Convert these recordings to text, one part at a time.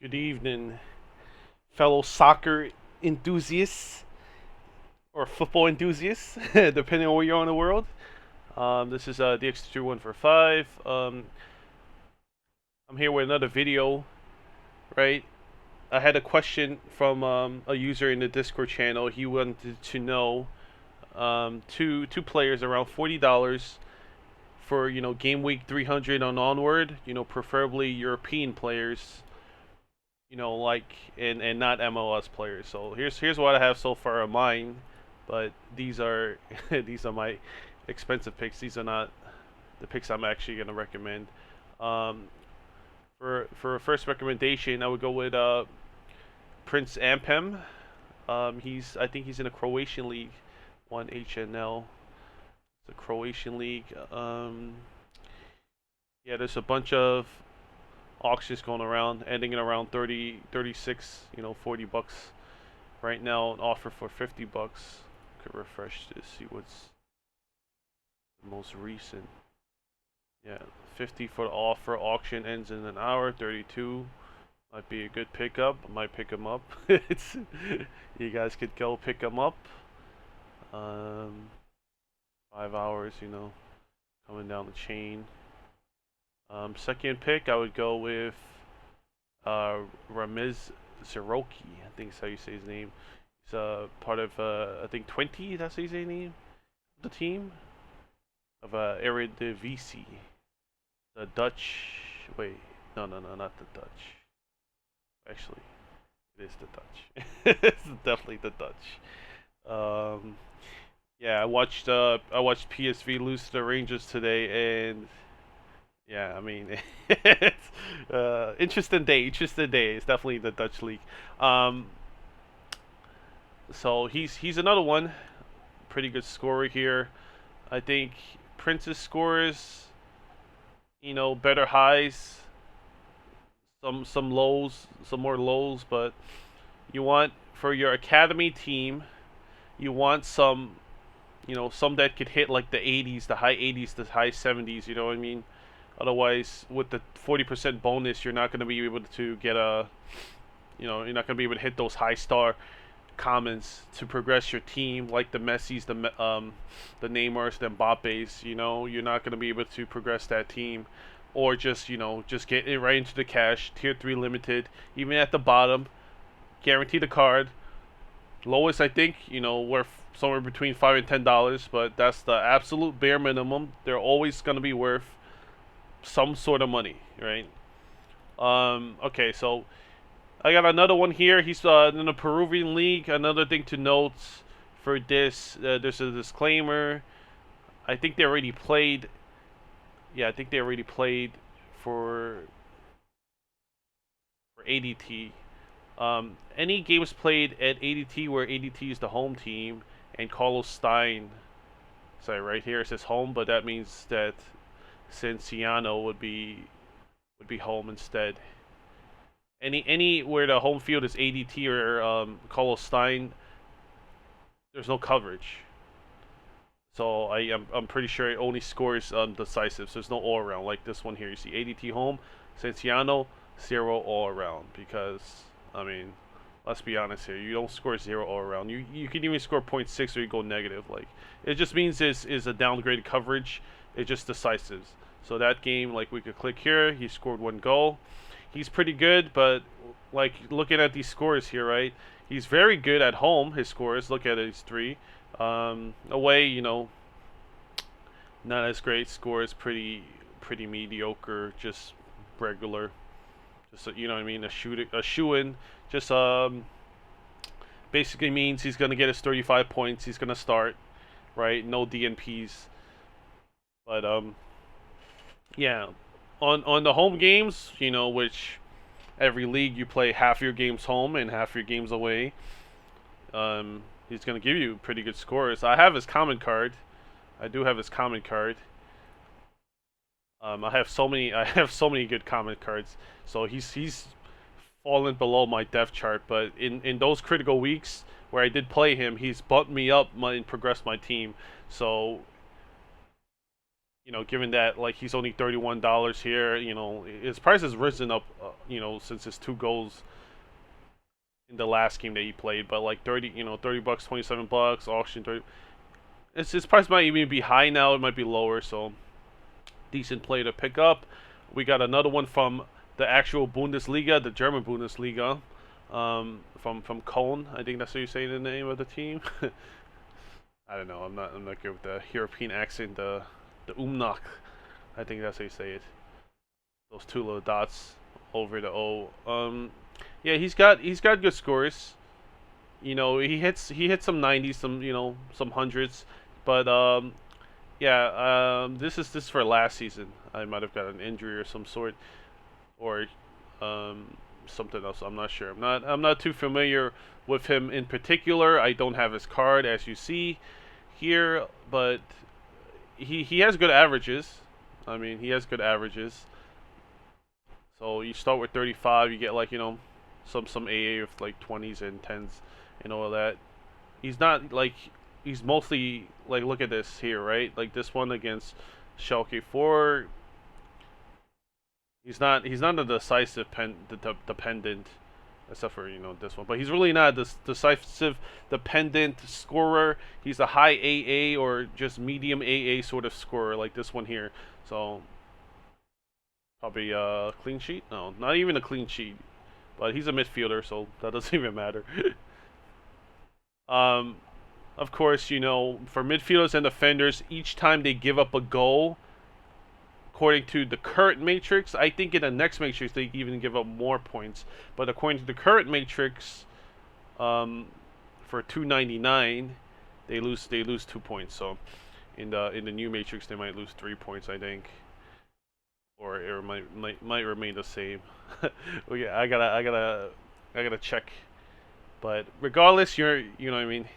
Good evening, fellow soccer enthusiasts or football enthusiasts, depending on where you're in the world. This is DX2145. I'm here with another video, right? I had a question from a user in the Discord channel. He wanted to know two players around $40 for game week 300 on onward. Preferably European players, like and not MLS players. So here's what I have so far of mine, but these are these are my expensive picks. These are not the picks I'm actually gonna recommend. Um, for a first recommendation, I would go with Prince Ampem. I think he's in a Croatian league, one HNL. It's a Croatian league. Yeah, there's a bunch of auctions going around, ending at around 30, 36, $40 right now. An offer for $50. Could refresh to see what's the most recent. Yeah, 50 for the offer. Auction ends in an hour. 32 might be a good pickup. I might pick him up. It's You guys could go pick him up. Um, 5 hours, coming down the chain. Second pick, I would go with Ramiz Siroki. I think that's how you say his name. He's part of I think 20. That's his name. The team of Eredivisie. The Dutch. Wait, no, not the Dutch. Actually, it is the Dutch. It's definitely the Dutch. Yeah, I watched PSV lose to the Rangers today, and yeah, I mean, it's interesting day. Interesting day. It's definitely the Dutch league. Um, so he's another one. Pretty good scorer here. I think Prince's scores, better highs, some lows, some more lows, but you want for your academy team, you want some that could hit like the 80s, the high 80s, the high 70s. You know what I mean? Otherwise, with the 40% bonus, you're not going to be able to get you're not going to be able to hit those high star commons to progress your team, like the Messi's, the Neymars, the Mbappe's. You're not going to be able to progress that team, or just get it right into the cash. Tier 3 limited, even at the bottom, guarantee the card. Lowest, I think, worth somewhere between $5 and $10, but that's the absolute bare minimum. They're always going to be worth some sort of money, right? Okay, so I got another one here. He's in the Peruvian league. Another thing to note for this, there's a disclaimer. I think they already played. Yeah, I think they already played for ADT. Any games played at ADT where ADT is the home team and Carlos Stein, sorry, right here it says home, but that means that Cienciano would be home instead. Any where the home field is ADT or Carlos Stein, there's no coverage. So I'm pretty sure it only scores decisive. So there's no all around like this one here. You see ADT home, Cienciano 0 all around because I mean, let's be honest here. You don't score 0 all around. You can even score .6 or you go negative. Like it just means this is a downgraded coverage. It just decisive. So that game, like we could click here. He scored 1 goal. He's pretty good, but like looking at these scores here, right? He's very good at home. His scores. Look at it. He's 3. Away, not as great. Scores pretty mediocre. Just regular. Just what I mean. A shoe in. Just basically means he's gonna get his 35 points. He's gonna start, right? No DNPs. But yeah. On the home games, which every league you play half your games home and half your games away. He's gonna give you pretty good scores. I have his comment card. I do have his comment card. I have so many. I have so many good comment cards. So he's fallen below my depth chart, but in those critical weeks where I did play him, he's bumped me up and progressed my team. So Given that like he's only $31 here, his price has risen up, since his 2 goals in the last game that he played. But like 30 bucks, $27 auction 30. His price might even be high now. It might be lower. So decent play to pick up. We got another one from the actual Bundesliga, the German Bundesliga, from Köln. I think that's how you say the name of the team. I don't know. I'm not good with the European accent. The Umnach. I think that's how you say it. Those two little dots over the O. Yeah, he's got good scores. He hits some 90s, some hundreds, but yeah, this is for last season. I might have got an injury or some sort, or something else. I'm not sure. I'm not too familiar with him in particular. I don't have his card as you see here, but he has good averages. I mean, he has good averages. So you start with 35, you get like some AA with like 20s and 10s and all of that. He's not like he's mostly like look at this here, right? Like this one against Schalke 4. He's not a decisive dependent, except for this one. But he's really not a decisive dependent scorer. He's a high AA or just medium AA sort of scorer like this one here. So probably a clean sheet. No, not even a clean sheet. But he's a midfielder, so that doesn't even matter. um, of course, for midfielders and defenders, each time they give up a goal, according to the current matrix, I think in the next matrix they even give up more points. But according to the current matrix, for 299, they lose 2 points. So in the new matrix they might lose 3 points, I think, or it might remain the same. Okay, I gotta check. But regardless, you know what I mean.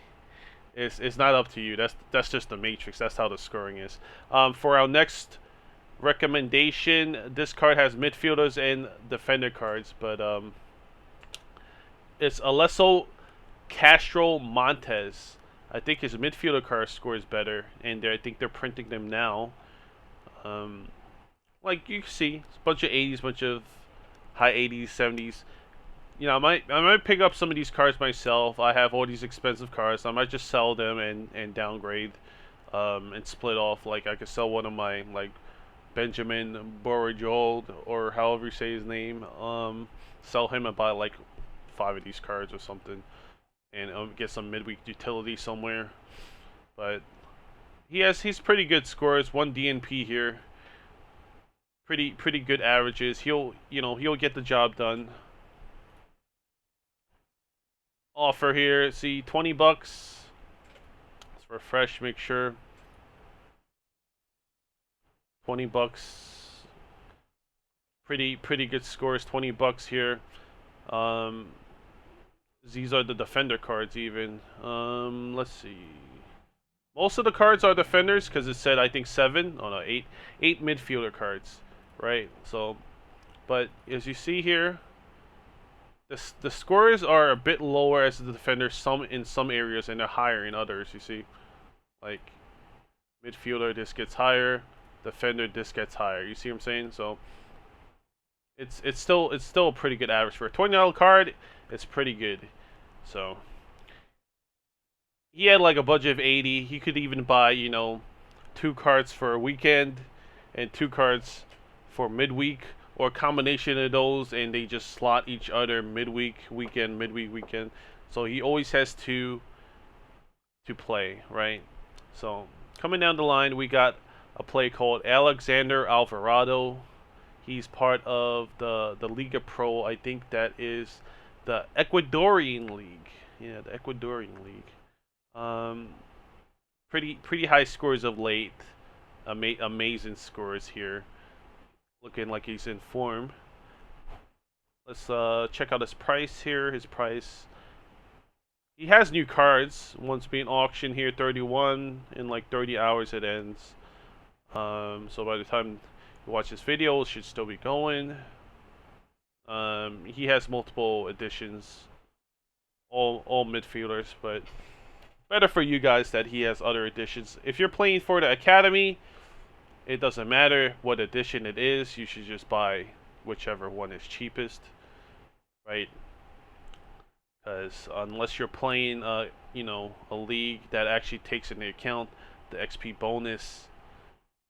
It's not up to you. That's just the matrix. That's how the scoring is. For our next recommendation, this card has midfielders and defender cards, but it's Alesso Castro Montes. I think his midfielder card scores better, and I think they're printing them now. Um, like you can see, it's a bunch of 80s, bunch of high 80s, 70s. I might pick up some of these cards myself. I have all these expensive cards. I might just sell them and downgrade, and split off. Like I could sell one of my like Benjamin Borojold or however you say his name. Sell him and buy like 5 of these cards or something, and get some midweek utility somewhere. But he's pretty good scores. One DNP here. Pretty good averages. He'll get the job done. Offer here. See, 20 bucks. Let's refresh. Make sure. 20 bucks. Pretty good scores. 20 bucks here. Um, these are the defender cards even. Let's see. Most of the cards are defenders because it said I think 7. Oh no, 8. 8 midfielder cards, right? So, but as you see here, the scores are a bit lower as the defenders. In some areas and they're higher in others. You see, like midfielder this gets higher, defender this gets higher. You see what I'm saying? So it's still a pretty good average for a $20 card. It's pretty good. So he had like a budget of 80. He could even buy 2 cards for a weekend and 2 cards for midweek, or a combination of those, and they just slot each other midweek, weekend, midweek, weekend. So he always has to play, right? So coming down the line, we got a play called Alexander Alvarado. He's part of the Liga Pro. I think that is the Ecuadorian league. Yeah, the Ecuadorian league. Um, pretty high scores of late. Amazing scores here. Looking like he's in form. Let's check out his price here. His price. He has new cards. One's being auctioned here, 31. In like 30 hours it ends. So by the time you watch this video, it should still be going. He has multiple editions. All midfielders, but better for you guys that he has other editions. If you're playing for the academy, It doesn't matter what edition it is. You should just buy whichever one is cheapest, right? Because unless you're playing, a league that actually takes into account the XP bonus,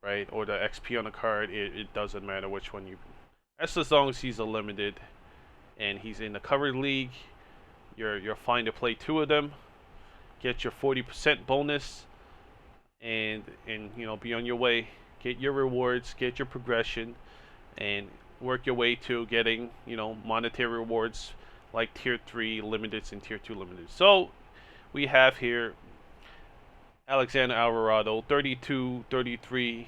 right, or the XP on the card, it doesn't matter which one you. As long as he's a limited and he's in the covered league, you're fine to play two of them. Get your 40% bonus, and be on your way. Get your rewards, get your progression, and work your way to getting monetary rewards like tier 3 limiteds and tier 2 limiteds. So we have here Alexander Alvarado, 32, $33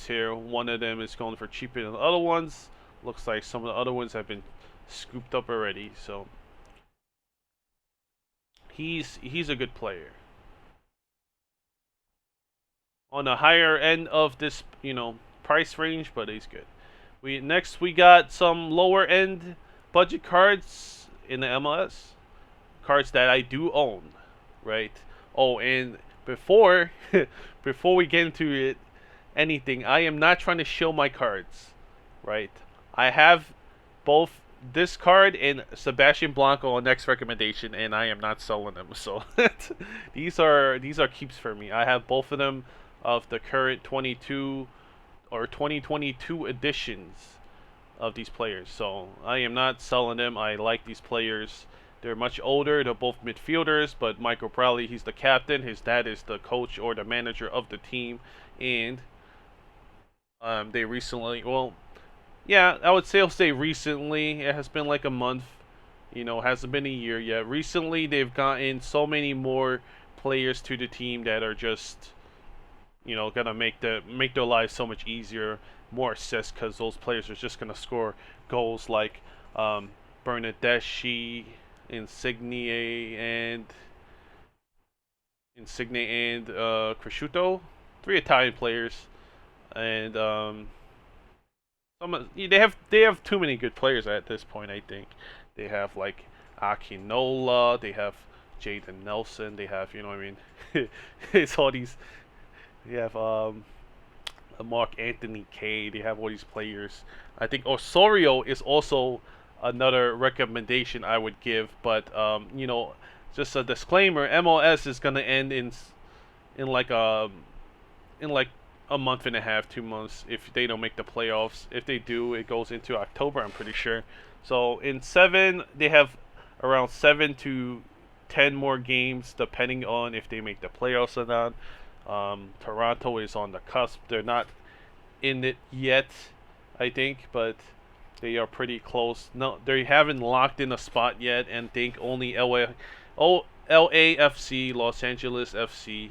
here. One of them is going for cheaper than the other ones. Looks like some of the other ones have been scooped up already. So he's a good player. On the higher end of this, price range, but he's good. We got some lower end budget cards in the MLS. Cards that I do own, right? Oh, and before before we get into anything, I am not trying to show my cards, right? I have both this card and Sebastian Blanco on next recommendation, and I am not selling them. So these are keeps for me. I have both of them of the current 22 or 2022 editions of these players. So I am not selling them. I like these players. They're much older. They're both midfielders, but Michael Bradley, he's the captain. His dad is the coach or the manager of the team, and they recently, well, yeah, I would say I'll say recently. It has been like a month. Hasn't been a year yet. Recently, they've gotten so many more players to the team that are just, gonna make their lives so much easier. More assists because those players are just gonna score goals like Bernadeschi, Insigne, and Cresciuto, three Italian players, and they have too many good players at this point. I think they have like Akinola, they have Jaden Nelson, they have what I mean. It's all these. They have Mark Anthony K. They have all these players. I think Osorio is also another recommendation I would give, but just a disclaimer: MLS is gonna end in like in like a month and a half, 2 months if they don't make the playoffs. If they do, it goes into October, I'm pretty sure. So in seven, they have around 7 to 10 more games, depending on if they make the playoffs or not. Toronto is on the cusp. They're not in it yet, I think, but they are pretty close. No, they haven't locked in a spot yet, and think only LAFC, Los Angeles FC,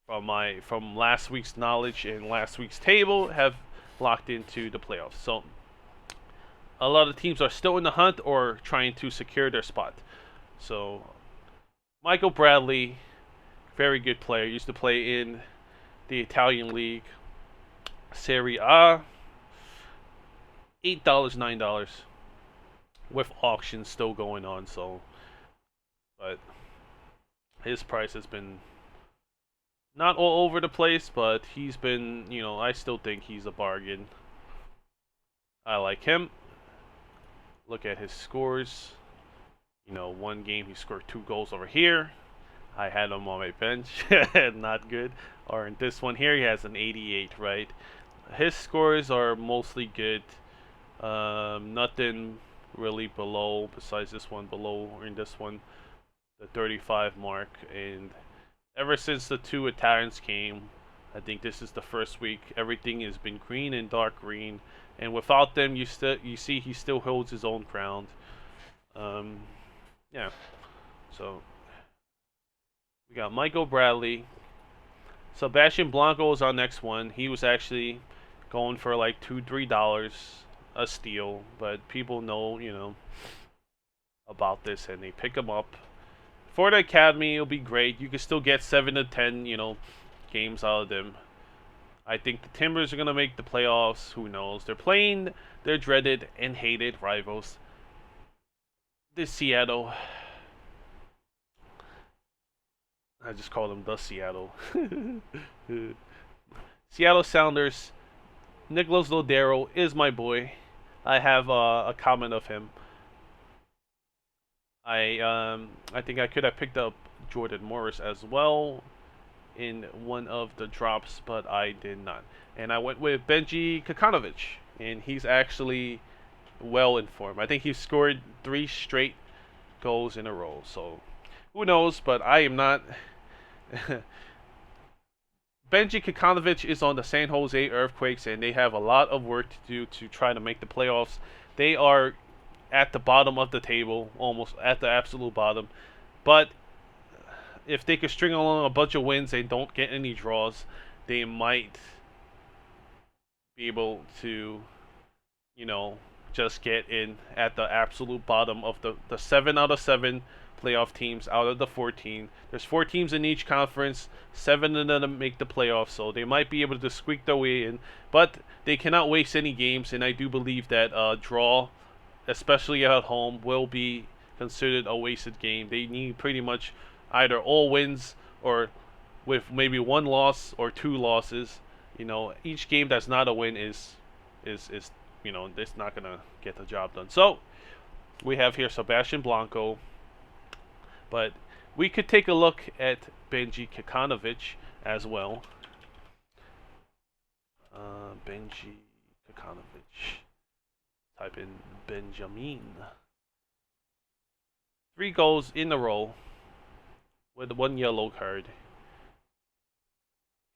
from last week's knowledge and last week's table, have locked into the playoffs. So a lot of teams are still in the hunt or trying to secure their spot. So Michael Bradley, very good player. Used to play in the Italian league, Serie A. $8, $9, with auctions still going on. So, but his price has been not all over the place, but he's been, I still think he's a bargain. I like him. Look at his scores. One game he scored 2 goals over here. I had him on my bench. Not good. Or in this one here, he has an 88, right? His scores are mostly good. Nothing really below, besides this one below, or in this one, the 35 mark. And ever since the two Italians came, I think this is the first week, everything has been green and dark green. And without them, you see he still holds his own ground. Yeah. So we got Michael Bradley. Sebastian Blanco is our next one. He was actually going for like $2-3 a steal, but people know about this and they pick him up. For the academy, it'll be great. You can still get 7 to 10, games out of them. I think the Timbers are gonna make the playoffs. Who knows? They're playing their dreaded and hated rivals, the Seattle. I just call them the Seattle. Seattle Sounders. Nicholas Lodero is my boy. I have a comment of him. I think I could have picked up Jordan Morris as well in one of the drops, but I did not. And I went with Benji Kakanovic, and he's actually well informed. I think he scored 3 straight goals in a row. So who knows? But I am not. Benji Kakanovic is on the San Jose Earthquakes, and they have a lot of work to do to try to make the playoffs. They are at the bottom of the table, almost at the absolute bottom. But if they could string along a bunch of wins and don't get any draws, they might be able to, you know, just get in at the absolute bottom of the 7 out of 7 playoff teams out of the 14. There's 4 teams in each conference. 7 of them make the playoffs, so they might be able to squeak their way in. But they cannot waste any games, and I do believe that draw, especially at home, will be considered a wasted game. They need pretty much either all wins or with maybe 1 loss or 2 losses. You know, each game that's not a win is you know, it's not gonna get the job done. So we have here Sebastian Blanco, but we could take a look at Benji Kakanovic as well. Benji Kakanovic. Type in Benjamin. 3 goals in a row with 1 yellow card.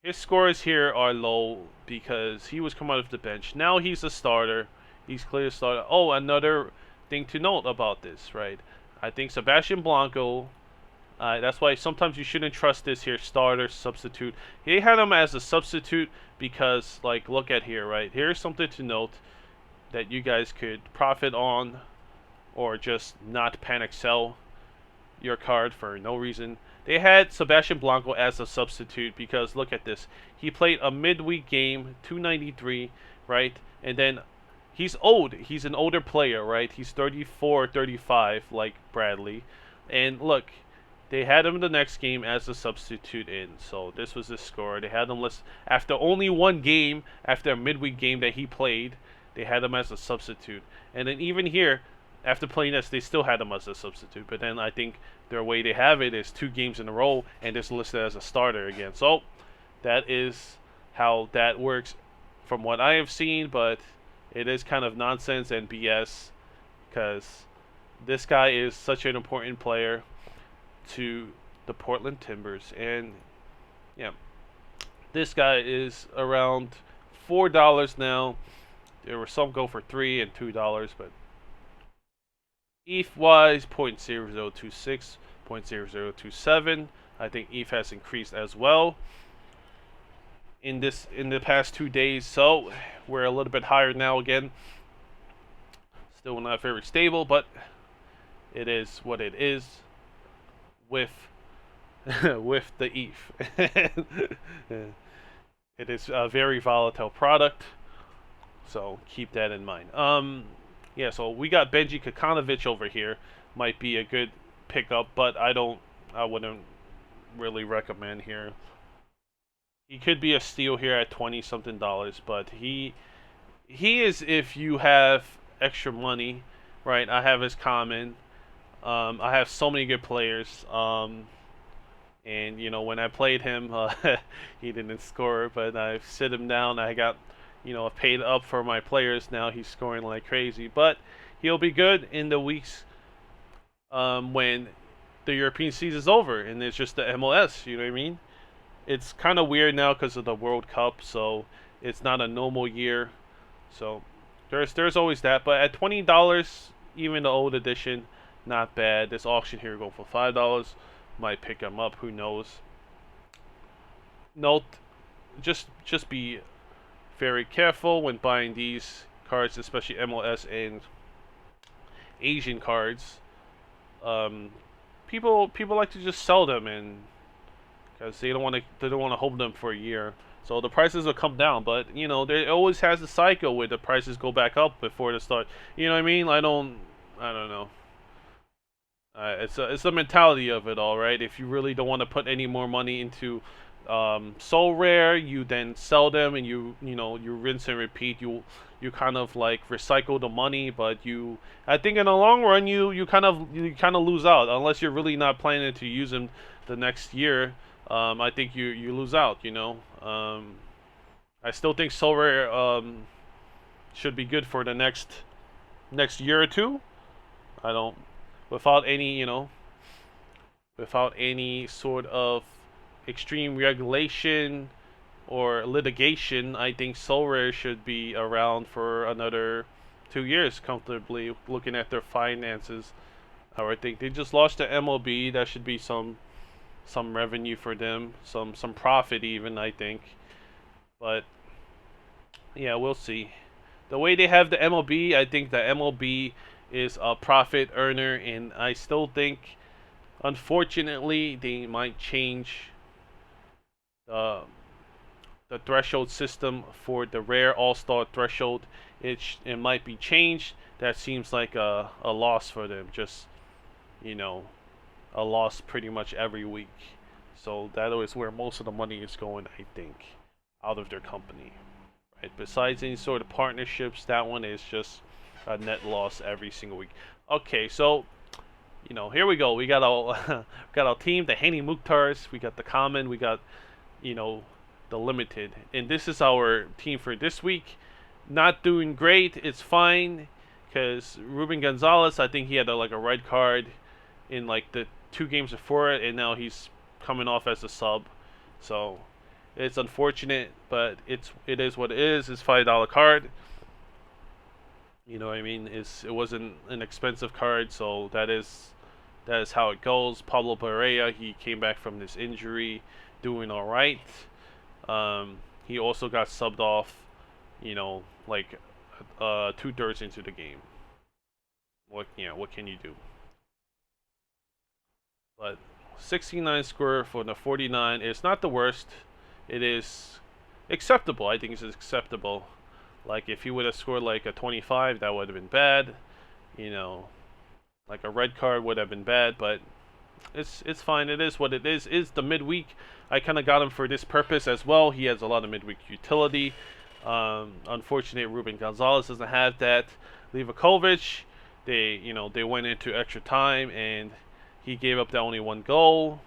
His scores here are low because he was coming out of the bench. Now he's a starter. He's clear starter. Oh, another thing to note about this, right? I think Sebastian Blanco, that's why sometimes you shouldn't trust this here, starter, substitute. He had him as a substitute because, like, look at here, right? Here's something to note that you guys could profit on or just not panic sell your card for no reason. They had Sebastian Blanco as a substitute because look at this. He played a midweek game, 293, right? And then he's old. He's an older player, right? He's 34, 35, like Bradley. And look, they had him the next game as a substitute in. So this was his score. They had him list after only 1 game, after a midweek game that he played. They had him as a substitute. And then even here, after playing this, they still had him as a substitute. But then I think their way they have it is 2 games in a row, and it's listed as a starter again. So that is how that works from what I have seen. But it is kind of nonsense and BS because this guy is such an important player to the Portland Timbers. And yeah, this guy is around $4 now. There were some go for $3 and $2, but ETH wise 0.0026, 0.0027. I think ETH has increased as well in the past 2 days, so we're a little bit higher now again. Still not very stable, but it is what it is with with the ETH. It is a very volatile product, so keep that in mind. Yeah, so we got Benji Kakanovic over here. Might be a good pickup, but I wouldn't really recommend here. He could be a steal here at $20-something, but he is if you have extra money, right? I have his common. I have so many good players. And you know, when I played him, he didn't score, but I sit him down. I got, you know, paid up for my players. Now he's scoring like crazy, but he'll be good in the weeks when the European season is over and it's just the MLS. You know what I mean? It's kind of weird now because of the World Cup, so it's not a normal year. So there's always that. But at $20, even the old edition, not bad. This auction here go for $5. Might pick him up. Who knows? Note, just be very careful when buying these cards, especially MLS and Asian cards. People like to just sell them, and because they don't want to hold them for a year, so the prices will come down. But you know, there always has a cycle where the prices go back up before the start. You know what I mean? I don't know. It's the mentality of it all, right? If you really don't want to put any more money into Soul Rare, you then sell them and you rinse and repeat. You kind of like recycle the money, but I think in the long run you kind of lose out unless you're really not planning to use them the next year. I think you lose out. I still think Soul Rare should be good for the next year or two. I don't without any without any sort of extreme regulation or litigation. I think Sorare should be around for another 2 years comfortably, looking at their finances. I think they just lost the MLB. That should be some revenue for them, some profit even. I think, but yeah, we'll see. The way they have the MLB, I think the MLB is a profit earner, and I still think, unfortunately, they might change the the threshold system for the rare all-star threshold. It might be changed. That seems like a loss for them. Just you know, a loss pretty much every week. So that is where most of the money is going, I think, out of their company. Right. Besides any sort of partnerships, that one is just a net loss every single week. Okay, so here we go. We got our got our team, the Haney Mukhtars. We got the common. We got you know the limited, and this is our team for this week. Not doing great. It's fine, because Ruben Gonzalez, I think he had like a red card in like the 2 games before it, and now he's coming off as a sub. So it's unfortunate, but it is what it is. It's $5 card. You know what I mean? It wasn't an expensive card, so that is how it goes. Pablo Pereira, he came back from this injury, doing all right. He also got subbed off, like 2/3 into the game. What can you do? But 69 score for the 49 is not the worst. It is acceptable. I think it's acceptable. Like if he would have scored like a 25, that would have been bad. You know, like a red card would have been bad, but it's fine. It is what it is. Is the midweek? I kind of got him for this purpose as well. He has a lot of midweek utility. Unfortunately, Ruben Gonzalez doesn't have that. Livakovic, they went into extra time and he gave up the only one goal.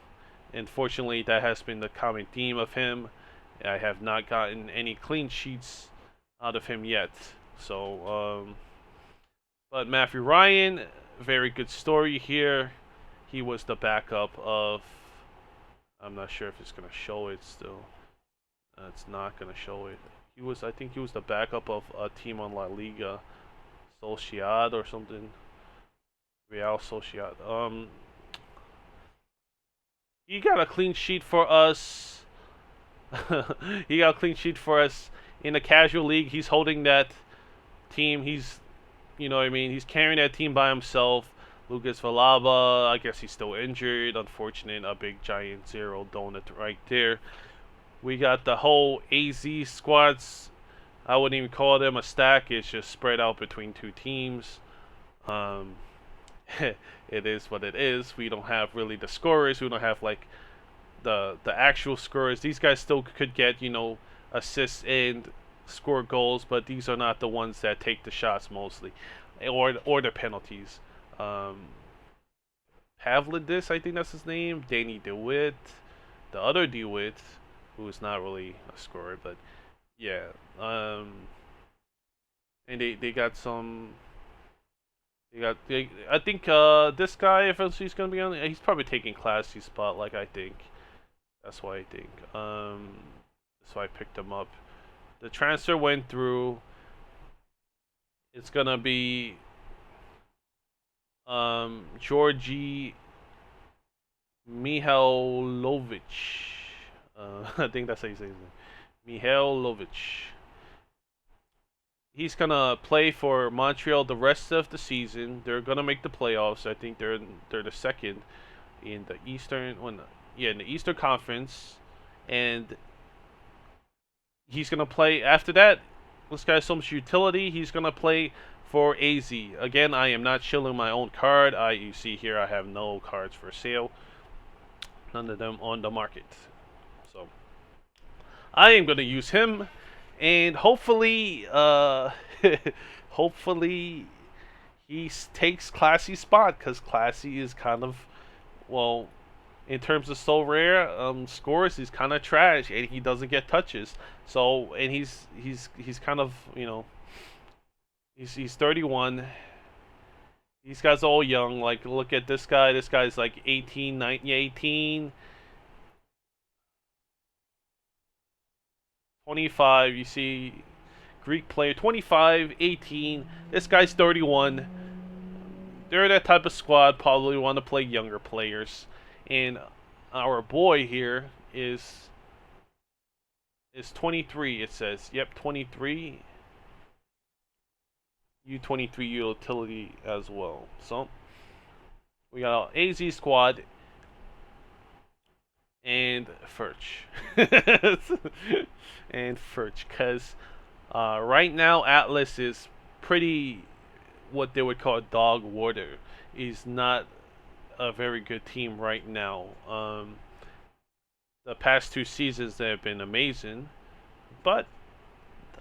Unfortunately, that has been the common theme of him. I have not gotten any clean sheets out of him yet. So, but Matthew Ryan, very good story here. He was the backup of. I'm not sure if it's gonna show it still. It's not gonna show it. I think he was the backup of a team on La Liga, Sociedad or something. Real Sociedad. He got a clean sheet for us. He got a clean sheet for us in the casual league. He's holding that team. You know what I mean? He's carrying that team by himself. Lucas Valaba, I guess he's still injured. Unfortunate, a big giant zero donut right there. We got the whole AZ squads. I wouldn't even call them a stack. It's just spread out between two teams. It is what it is. We don't have really the scorers. We don't have like the actual scorers. These guys still could get assists and score goals, but these are not the ones that take the shots mostly, or the penalties. Pavlidis, I think that's his name. Danny DeWitt, the other DeWitt, who is not really a scorer, but yeah. And they got some. I think this guy, if he's gonna be on, he's probably taking classy spot. Like I think, that's why I think. That's why I picked him up. The transfer went through. It's gonna be Georgi Mihailovic. I think that's how you say his name. Mihailovic. He's gonna play for Montreal the rest of the season. They're gonna make the playoffs. I think they're the second in the Eastern in the Eastern Conference, and he's gonna play after that. This guy has so much utility. He's gonna play for AZ. Again, I am not shilling my own card. You see here, I have no cards for sale. None of them on the market. So I am going to use him, and hopefully, hopefully he takes Classy's spot, because Classy is kind of, well, in terms of Sorare scores, he's kind of trash, and he doesn't get touches. So, and he's kind of, he's 31. These guys are all young. Like, look at this guy. This guy's like 18, 19, 18, 25. You see, Greek player, 25, 18. This guy's 31. They're that type of squad. Probably want to play younger players. And our boy here is 23. It says, yep, 23. U23 utility as well. So we got our AZ squad and Furch. And Furch, because right now Atlas is pretty what they would call dog water. He's not a very good team right now. The past 2 seasons they have been amazing, but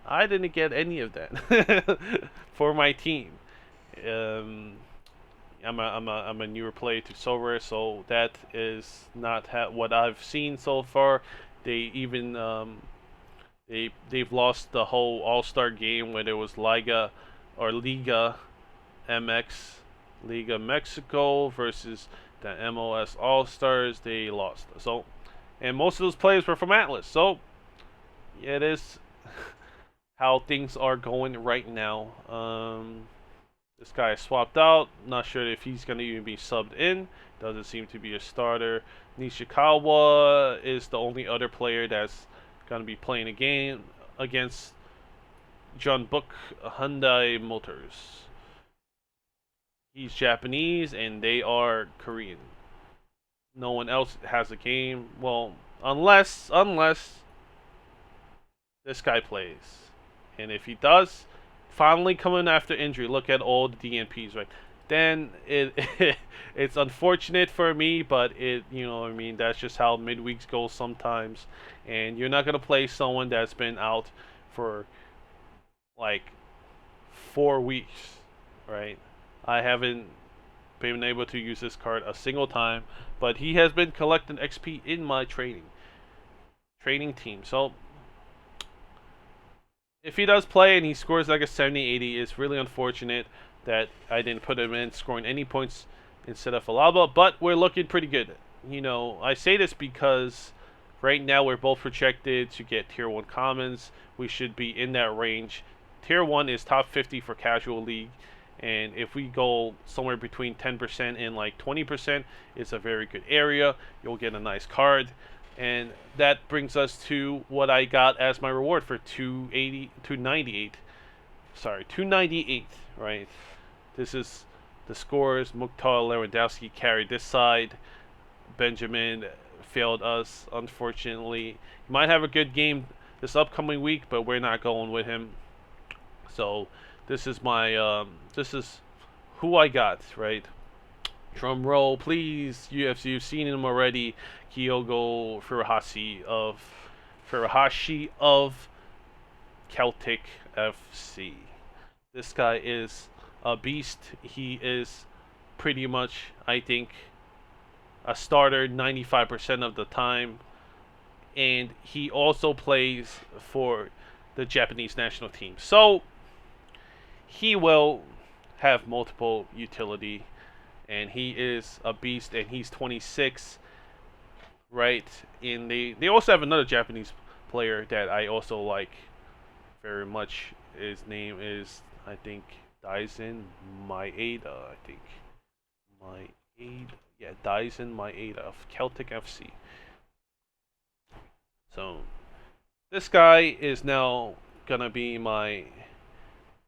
I didn't get any of that for my team. Um, I'm a newer player to Sorare, so that is not what I've seen so far. They even they've lost the whole All-Star game where there was Liga MX, Liga Mexico versus the MLS All-Stars. They lost. So, and most of those players were from Atlas. So, yeah, it is how things are going right now. This guy swapped out. Not sure if he's going to even be subbed in. Doesn't seem to be a starter. Nishikawa is the only other player that's going to be playing a game against John Book Hyundai Motors. He's Japanese and they are Korean. No one else has a game. Well, unless this guy plays. And if he does, finally coming after injury, look at all the DNPs, right? Then it's unfortunate for me, but that's just how midweeks go sometimes. And you're not gonna play someone that's been out for like 4 weeks, right? I haven't been able to use this card a single time, but he has been collecting XP in my training team. So if he does play and he scores like a 70-80, it's really unfortunate that I didn't put him in scoring any points instead of Alaba, but we're looking pretty good. I say this because right now we're both projected to get Tier 1 commons. We should be in that range. Tier 1 is top 50 for casual league, and if we go somewhere between 10% and like 20%, it's a very good area. You'll get a nice card. And that brings us to what I got as my reward for 298. Sorry, 298, right? This is the scores. Mukhtar Lewandowski carried this side. Benjamin failed us, unfortunately. He might have a good game this upcoming week, but we're not going with him. So this is my this is who I got, right? Drum roll, please. UFC, you've seen him already. Kyogo Furuhashi of Celtic FC. This guy is a beast. He is pretty much, I think, a starter 95% of the time. And he also plays for the Japanese national team. So he will have multiple utility. And he is a beast, and he's 26, right? And they also have another Japanese player that I also like very much. His name is, I think, Daisen Maeda. I think Daisen Maeda of Celtic FC. So this guy is now gonna be my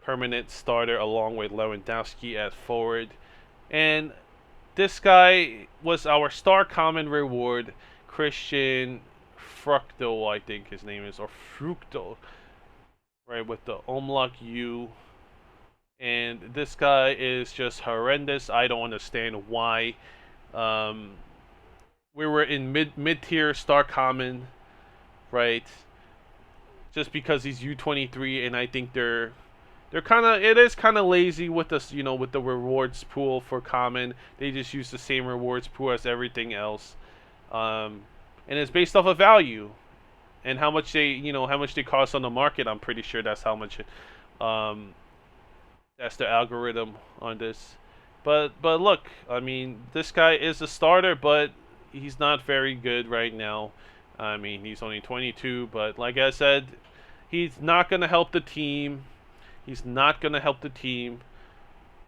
permanent starter along with Lewandowski at forward. And this guy was our star common reward, Christian Fructo, I think his name is, or Fructo, right, with the Omlak U and this guy is just horrendous. I don't understand why. Um, we were in mid tier star common, right? Just because he's U23, and I think they're kind of it is kind of lazy with us, with the rewards pool for common. They just use the same rewards pool as everything else, um, and it's based off of value and how much how much they cost on the market. I'm pretty sure that's how much. Um, that's the algorithm on this. But look, I mean, this guy is a starter, but he's not very good right now. I mean, he's only 22, but like I said, he's not gonna help the team. He's not gonna help the team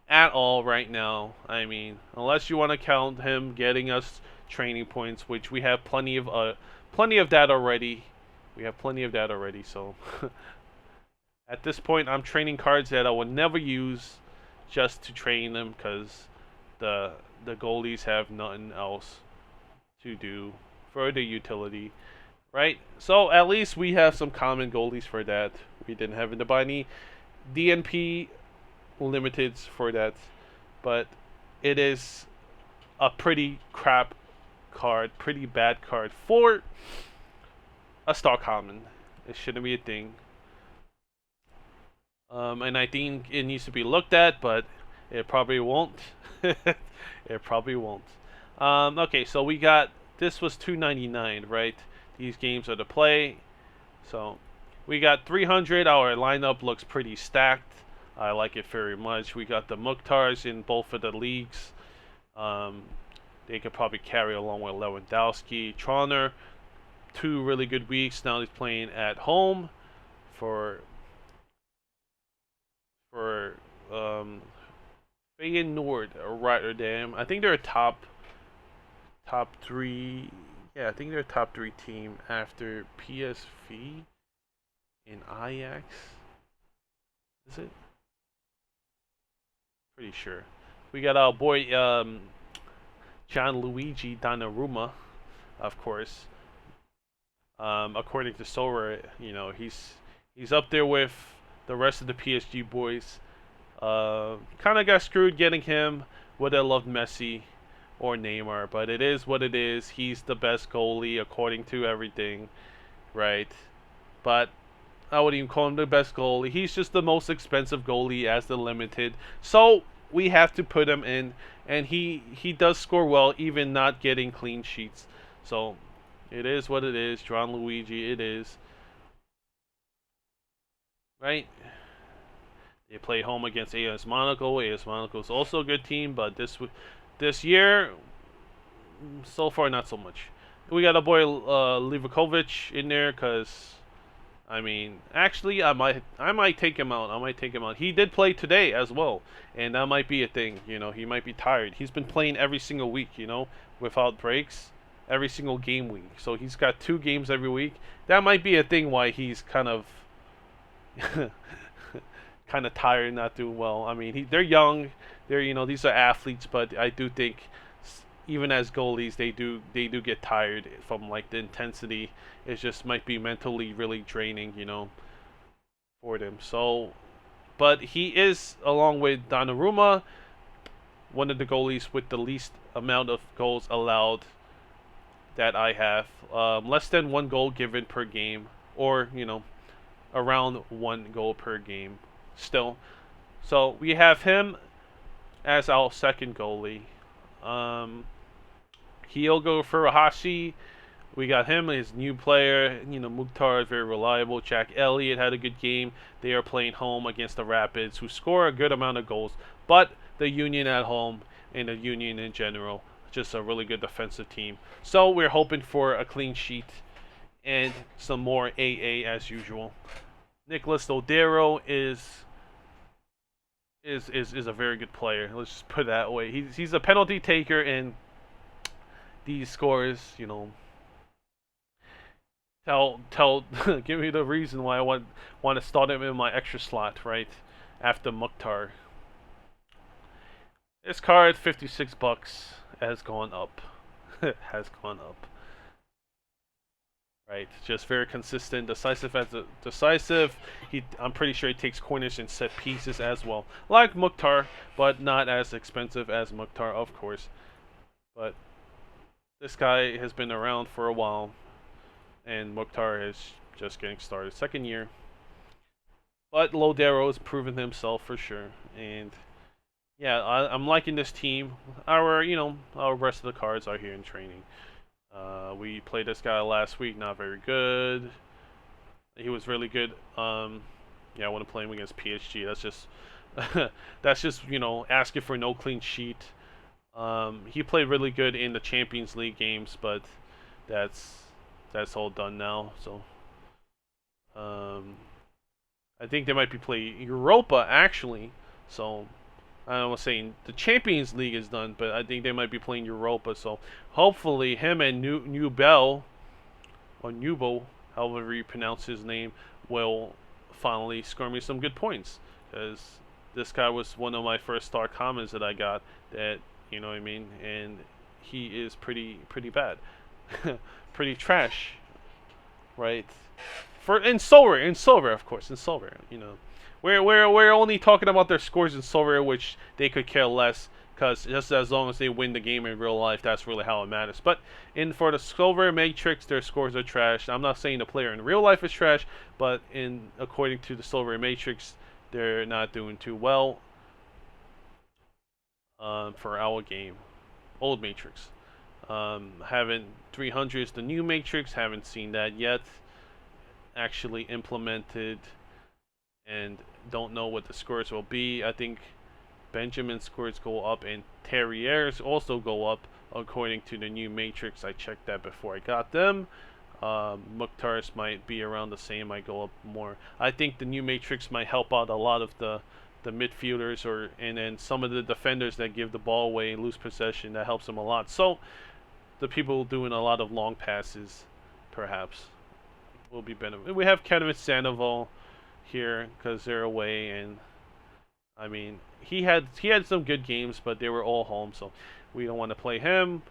at all right now. I mean, unless you want to count him getting us training points, which we have plenty of that already. We have plenty of that already. So at this point, I'm training cards that I would never use just to train them because the the goalies have nothing else to do for the utility, right? So at least we have some common goalies for that. We didn't have to buy any DNP limiteds for that, but it is a pretty crap card, pretty bad card for a star common. It shouldn't be a thing. And I think it needs to be looked at, but it probably won't. It probably won't. Okay, so we got this was 299, right? These games are to play. So we got 300. Our lineup looks pretty stacked. I like it very much. We got the Mukhtars in both of the leagues. Um, they could probably carry along with Lewandowski. Troner, 2 really good weeks. Now he's playing at home for for um, Feyenoord or Rotterdam. I think they're a top three. Yeah, I think they're a top three team after PSV and Ajax. Is it? Pretty sure. We got our boy Gianluigi Donnarumma, of course. According to Sorare, he's up there with the rest of the PSG boys. Kind of got screwed getting him. Would have loved Messi or Neymar, but it is what it is. He's the best goalie according to everything, right? But I wouldn't even call him the best goalie. He's just the most expensive goalie as the limited. So we have to put him in, and he does score well, even not getting clean sheets. So it is what it is. John Luigi, it is, right? They play home against AS Monaco. AS Monaco is also a good team, but this year, so far not so much. We got a boy Livakovic in there because I mean, actually, I might take him out. I might take him out. He did play today as well, and that might be a thing. He might be tired. He's been playing every single week. Without breaks, every single game week. So he's got 2 games every week. That might be a thing why he's kind of kind of tired, not doing well. I mean, they're young. These are athletes, but I do think even as goalies, they do get tired from like the intensity. It just might be mentally really draining, for them. So, but he is along with Donnarumma, one of the goalies with the least amount of goals allowed that I have. Less than 1 goal given per game, or around 1 goal per game. Still, so we have him as our second goalie. Um, Hyogo Furuhashi, we got him, his new player. Mukhtar is very reliable. Jack Elliott had a good game. They are playing home against the Rapids, who score a good amount of goals. But the Union at home and the Union in general, just a really good defensive team. So we're hoping for a clean sheet and some more AA as usual. Nicholas Lodero is a very good player. Let's just put it that way. He's a penalty taker, and these scores, tell give me the reason why I want to start him in my extra slot right after Mukhtar. This card, $56, has gone up. Has gone up. right? Just very consistent, decisive as a decisive. I'm pretty sure he takes corners and set pieces as well, like Mukhtar, but not as expensive as Mukhtar, of course. But this guy has been around for a while, and Mukhtar is just getting started, second year. But Lodero has proven himself for sure, and yeah, I'm liking this team. Our rest of the cards are here in training. We played this guy last week, not very good. He was really good. Yeah, I want to play him against PSG. That's just asking for no clean sheet. He played really good in the Champions League games, but that's that's all done now. So um, I think they might be playing Europa actually. So I was saying the Champions League is done, but I think they might be playing Europa. So hopefully him and New Bell or Nubo, however you pronounce his name, will finally score me some good points. Because this guy was one of my first star comments that I got. That you know what I mean, and he is pretty bad, pretty trash, right? For in Sorare, of course, in Sorare, we're only talking about their scores in Sorare, which they could care less, because just as long as they win the game in real life, that's really how it matters. But in for the Sorare Matrix, their scores are trash. I'm not saying the player in real life is trash, but in according to the Sorare Matrix, they're not doing too well for our game. Old Matrix. Haven't 300 is the new Matrix. Haven't seen that yet. Actually implemented, and don't know what the scores will be. I think Benjamin's scores go up and Terrier's also go up according to the new Matrix. I checked that before I got them. Mukhtar's might be around the same. I go up more. I think the new Matrix might help out a lot of the midfielders and then some of the defenders that give the ball away and lose possession. That helps them a lot. So the people doing a lot of long passes, perhaps, will be beneficial. We have Kevin Sandoval here because they're away, and I mean he had some good games, but they were all home, so we don't want to play him.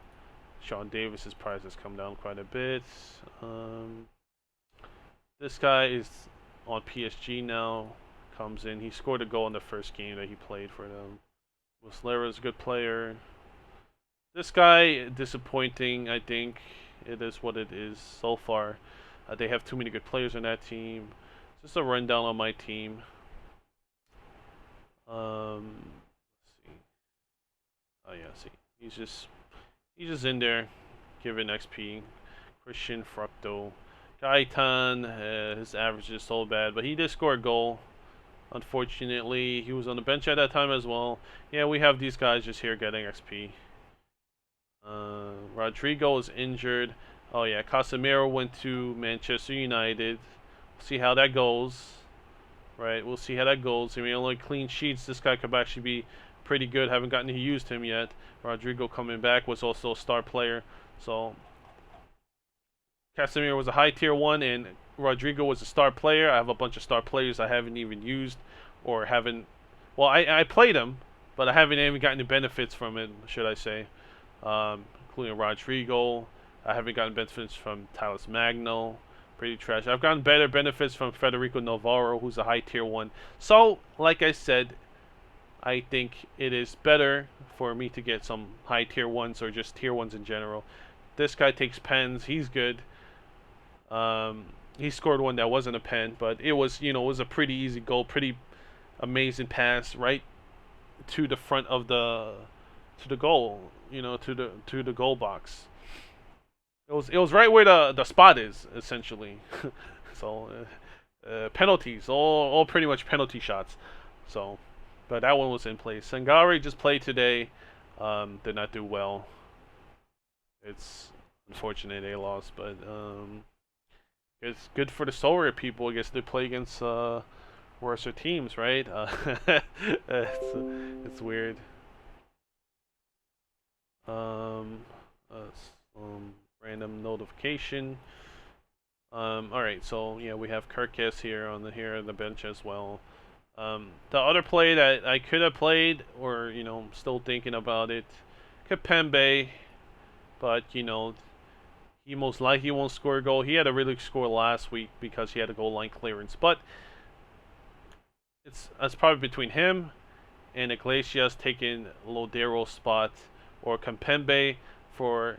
Sean Davis's price has come down quite a bit. Um, this guy is on PSG now. Comes in. He scored a goal in the first game that he played for them. Muslera's a good player. This guy, disappointing, I think. It is what it is so far. They have too many good players on that team. Just a rundown on my team. Let's see. Oh yeah, see. He's just in there, giving XP. Christian Fructo. Gaetan, his average is so bad, but he did score a goal. Unfortunately, he was on the bench at that time as well. Yeah, we have these guys just here getting XP. Rodrigo is injured. Oh yeah, Casemiro went to Manchester United. See how that goes. Right, we'll see how that goes. I mean, only clean sheets. This guy could actually be pretty good. Haven't gotten to use him yet. Rodrigo coming back was also a star player. So Casemiro was a high tier one, and Rodrigo was a star player. I have a bunch of star players I haven't even used or haven't. Well, I played them, but I haven't even gotten the benefits from it, should I say. Including Rodrigo. I haven't gotten benefits from Talis Magno. Pretty trash. I've gotten better benefits from Federico Navarro, who's a high tier one. So, like I said, I think it is better for me to get some high tier ones or just tier ones in general. This guy takes pens. He's good. He scored one that wasn't a pen, but it was a pretty easy goal, pretty amazing pass right to the front of the goal, to the goal box. It was right where the spot is essentially. So penalties, all pretty much penalty shots. So, but that one was in place. Sangare just played today. Did not do well. It's unfortunate they lost, but it's good for the Sorare people. I guess they play against worse teams, right? It's weird. Some random notification. All right, so yeah, we have Kirkes here on the bench as well. The other play that I could have played, or still thinking about it, Kapembe, but He most likely won't score a goal. He had a really good score last week because he had a goal line clearance. But it's probably between him and Iglesias taking Lodero's spot, or Kempembe for.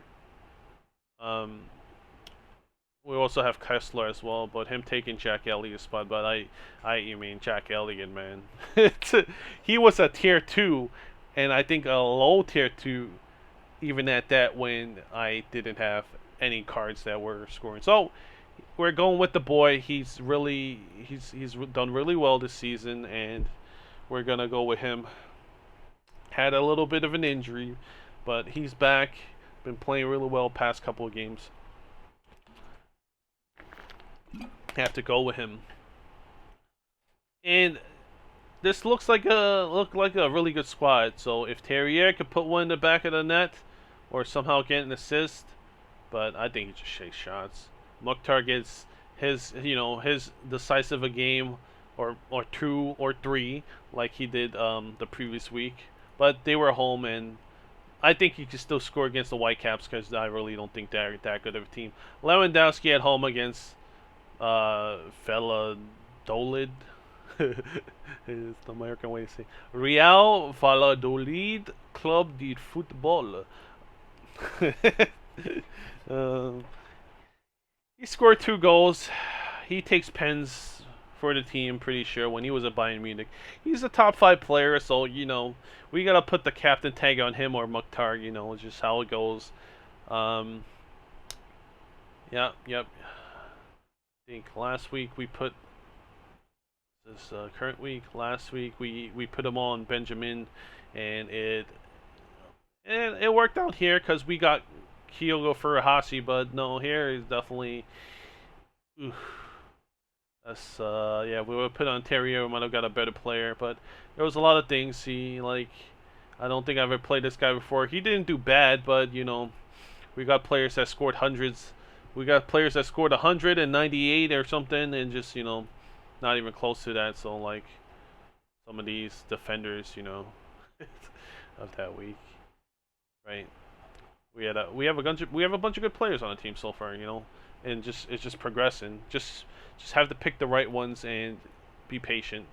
Um, we also have Kessler as well, but him taking Jack Elliott's spot. But you mean Jack Elliott, man? He was a tier 2, and I think a low tier 2, even at that, when I didn't have any cards that were scoring. So we're going with the boy. He's done really well this season, and we're gonna go with him. Had a little bit of an injury, but he's back. Been playing really well past couple of games. Have to go with him. And this look like a really good squad. So if Terrier could put one in the back of the net, or somehow get an assist, but I think he just shakes shots. Mukhtar gets his decisive a game, or 2 or 3, like he did the previous week. But they were home, and I think he could still score against the Whitecaps because I really don't think they're that good of a team. Lewandowski at home against Valladolid. It's the American way to say Real Valladolid Club de Football. um, he scored 2 goals. He takes pens for the team, pretty sure, when he was at Bayern Munich. He's a top 5 player, so, we got to put the captain tag on him or Mukhtar, it's just how it goes. Yep. I think last week we put this current week. Last week we put him on Benjamin, and it worked out here because we got Kyogo Furuhashi, but no, here is definitely. Oof, that's yeah, we would put on Ontario. We might have got a better player, but there was a lot of things. I don't think I've ever played this guy before. He didn't do bad, but we got players that scored hundreds. We got players that scored 198 or something, and just not even close to that. So like some of these defenders, of that week, right? We have a bunch of good players on the team so far, and it's just progressing. Just have to pick the right ones and be patient.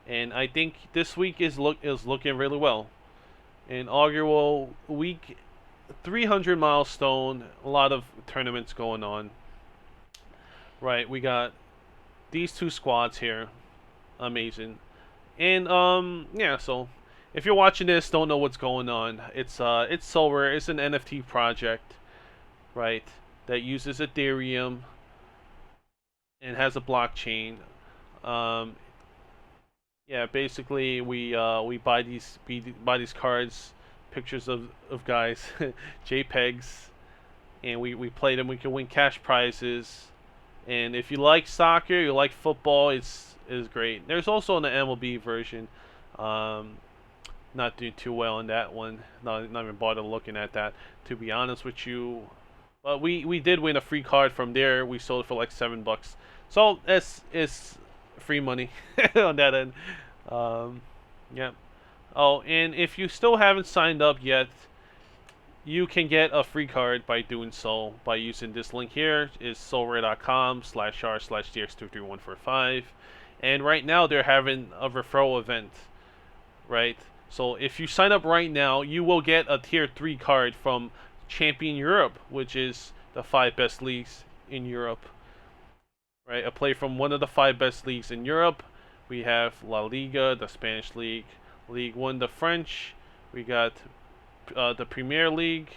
And I think this week is looking really well. Inaugural week 300 milestone, a lot of tournaments going on. Right, we got these 2 squads here. Amazing. And yeah, so if you're watching this, don't know what's going on. It's Sorare. It's an NFT project, right? That uses Ethereum and has a blockchain. Um yeah, basically we buy these cards, pictures of guys, JPEGs, and we play them. We can win cash prizes, and if you like soccer, you like football, it's great. There's also an MLB version. Not doing too well in that one. Not even bother looking at that, to be honest with you. But we did win a free card from there. We sold it for like $7. So it's free money on that end. Yeah. Oh, and if you still haven't signed up yet, you can get a free card by doing so by using this link here. Is sorare.com/r/dx23145, and right now they're having a referral event, right? So if you sign up right now, you will get a tier 3 card from Champion Europe, which is the 5 best leagues in Europe, right? A player from one of the 5 best leagues in Europe. We have La Liga, the Spanish league, League 1, the French. We got the Premier League.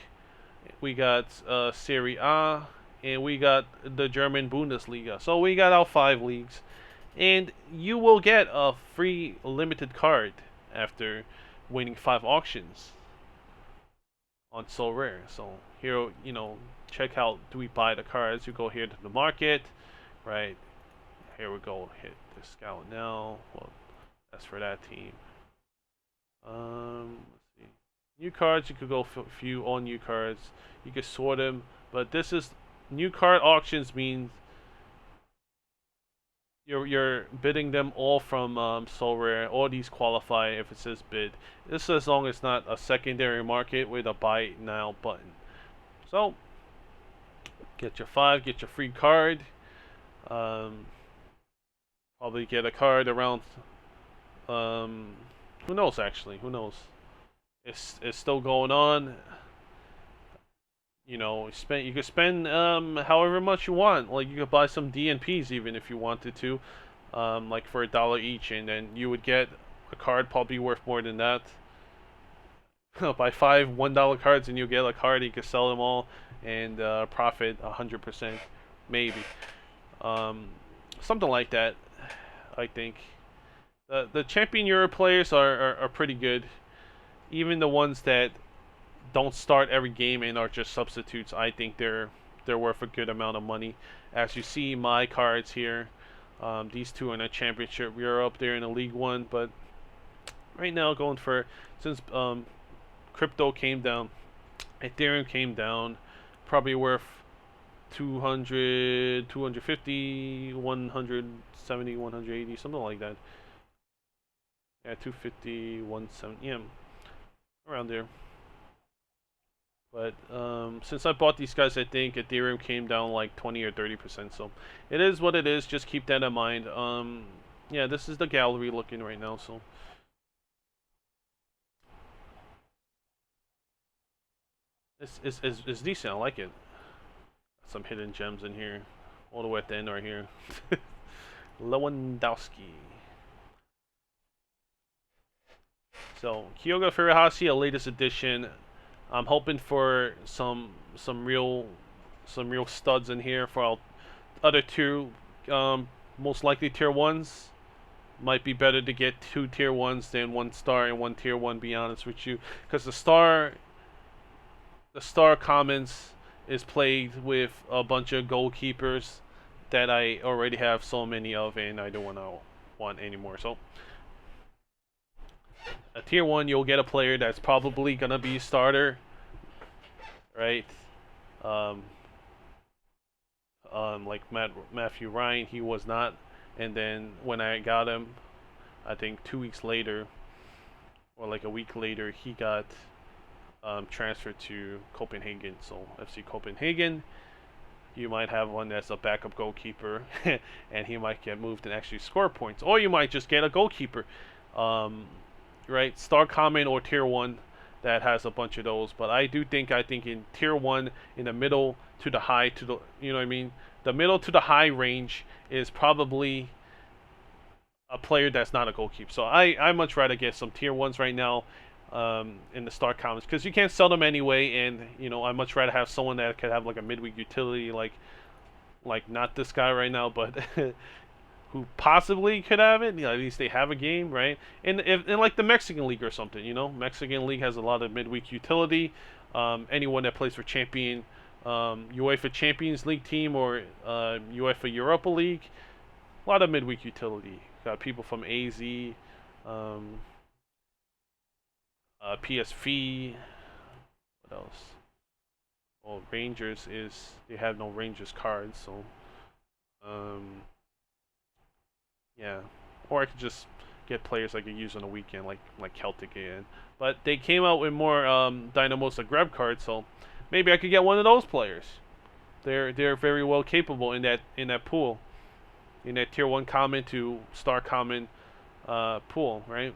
We got Serie A, and we got the German Bundesliga. So we got our 5 leagues, and you will get a free limited card after winning 5 auctions on Sorare. So here, check out, do we buy the cards? You go here to the market, right? Here we go, hit the scout now. Well, that's for that team. Let's see. New cards, you could go for a few all new cards. You can sort them, but this is new card auctions means you're bidding them all from Sorare. All these qualify if it says bid. This is as long as it's not a secondary market with a buy now button. So Get your 5, get your free card. Um, Probably get a card around. Um, who knows? Actually, who knows? It's still going on. You could spend however much you want. Like you could buy some DNPs even if you wanted to, like for $1 each, and then you would get a card probably worth more than that. Buy 5 $1 cards and you'll get a card. You can sell them all and profit 100%, maybe. Um, Something like that. I think the Champion Euro players are pretty good. Even the ones that don't start every game and are just substitutes, I think they're worth a good amount of money. As you see, my cards here, these two are in a Championship Europe. They're in a League One, but right now going for since crypto came down, Ethereum came down, probably worth 200, 250, 170, 180, something like that. Yeah, 250, 170, yeah, around there. But since I bought these guys, I think Ethereum came down like 20 or 30%. So it is what it is. Just keep that in mind. Yeah, this is the gallery looking right now. So it's decent. I like it. Some hidden gems in here, all the way at the end right here. Lewandowski. So Kyoga Furuhashi, a latest edition. I'm hoping for some real studs in here for our other two, most likely tier ones. Might be better to get 2 tier ones than 1 star and 1 tier 1. Be honest with you, because the star commons is played with a bunch of goalkeepers that I already have so many of, and I don't want anymore. So a tier 1, you'll get a player that's probably gonna be a starter, right? Um, like Matthew Ryan, he was not, and then when I got him, I think 2 weeks later, or like a week later, he got transferred to Copenhagen. So FC Copenhagen, you might have one that's a backup goalkeeper, and he might get moved and actually score points, or you might just get a goalkeeper, right? Star common or tier 1 that has a bunch of those. But I think in tier 1, in the middle to the high to the, you know what I mean, the middle to the high range is probably a player that's not a goalkeeper. So I much rather get some tier 1s right now, in the star commons, because you can't sell them anyway, and I much rather have someone that could have like a midweek utility, like not this guy right now, but who possibly could have it. At least they have a game, right? And if in like the Mexican League or something, Mexican League has a lot of midweek utility. Anyone that plays for UEFA Champions League team or UEFA Europa League, a lot of midweek utility. Got people from AZ, PSV. What else? Well, Rangers is they have no Rangers cards, so yeah. Or I could just get players I could use on the weekend, like Celtic again. But they came out with more Dynamo Zagreb cards, so maybe I could get one of those players. They're very well capable in that pool, in that tier 1 common to star common pool, right?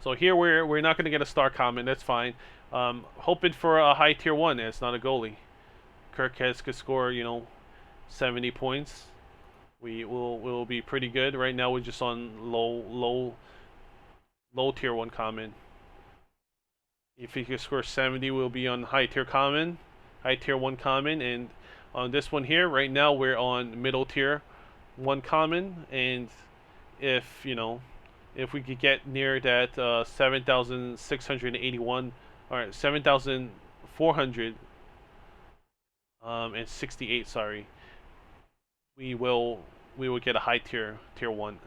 So here we're not going to get a star common. That's fine. Hoping for a high tier 1. It's not a goalie. Kirkes could score 70 points. We'll be pretty good. Right now we're just on low tier 1 common. If he could score 70, we'll be on high tier 1 common, and on this one here, right now we're on middle tier 1 common, and if if we could get near that 7,681, or 7,400 and 68, sorry, we will get a high tier 1.